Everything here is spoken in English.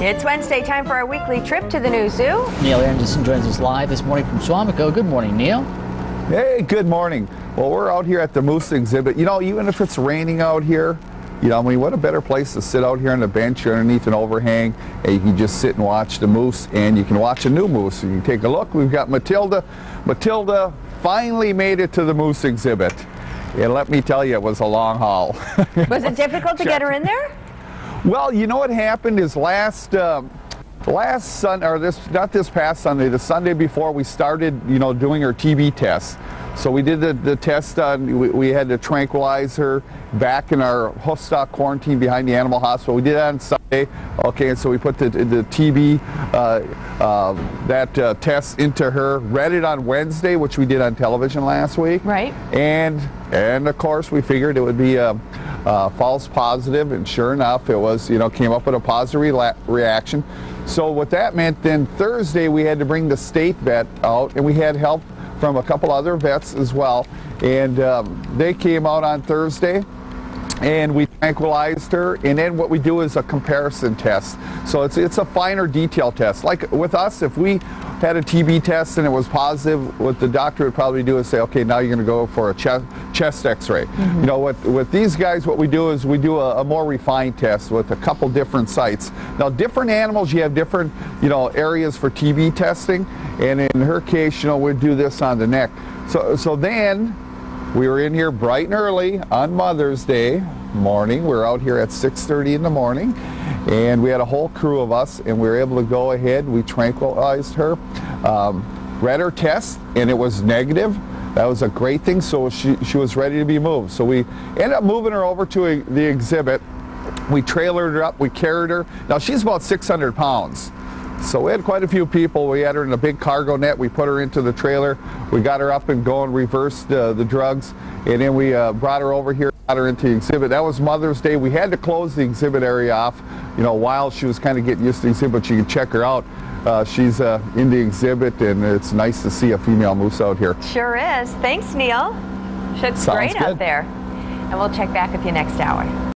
It's Wednesday, time for our weekly trip to the new zoo. Neil Anderson joins us live this morning from Suamico. Good morning, Neil. Hey, good morning. Well, we're out here at the moose exhibit. You know, even if it's raining out here, you know, I mean, what a better place to sit out here on the bench underneath an overhang, and you can just sit and watch the moose, and you can watch a new moose. You can take a look. We've got Matilda. Matilda finally made it to the moose exhibit. And let me tell you, it was a long haul. Was it difficult to get her in there? Well, you know what happened is last Sunday, or not this past Sunday, the Sunday before, we started, you know, doing her TB test. So we did the test we had to tranquilize her back in our hoof stock quarantine behind the animal hospital. We did that on Sunday. Okay, and so we put the TB, test into her, read it on Wednesday, which we did on television last week. Right. And of course we figured it would be false positive, and sure enough it was, you know, came up with a positive reaction. So what that meant, then Thursday we had to bring the state vet out, and we had help from a couple other vets as well, and they came out on Thursday and we tranquilized her, and then what we do is a comparison test. So it's a finer detail test. Like with us, if we had a TB test and it was positive, what the doctor would probably do is say, okay, now you're going to go for a chest x-ray. Mm-hmm. You know, with these guys, what we do is we do a more refined test with a couple different sites. Now, different animals, you have different, you know, areas for TB testing, and in her case, you know, we'd do this on the neck. So then we were in here bright and early on Mother's Day morning. We were out here at 6:30 in the morning, and we had a whole crew of us, and we were able to go ahead. We tranquilized her, read her test, and it was negative. That was a great thing, so she was ready to be moved. So we ended up moving her over to the exhibit. We trailered her up, we carried her. Now she's about 600 pounds. So we had quite a few people. We had her in a big cargo net. We put her into the trailer. We got her up and going, reversed the drugs, and then we brought her over here, got her into the exhibit. That was Mother's Day. We had to close the exhibit area off, you know, while she was kind of getting used to the exhibit. You can check her out. She's in the exhibit, and it's nice to see a female moose out here. Sure is. Thanks, Neil. Looks great out there. And we'll check back with you next hour.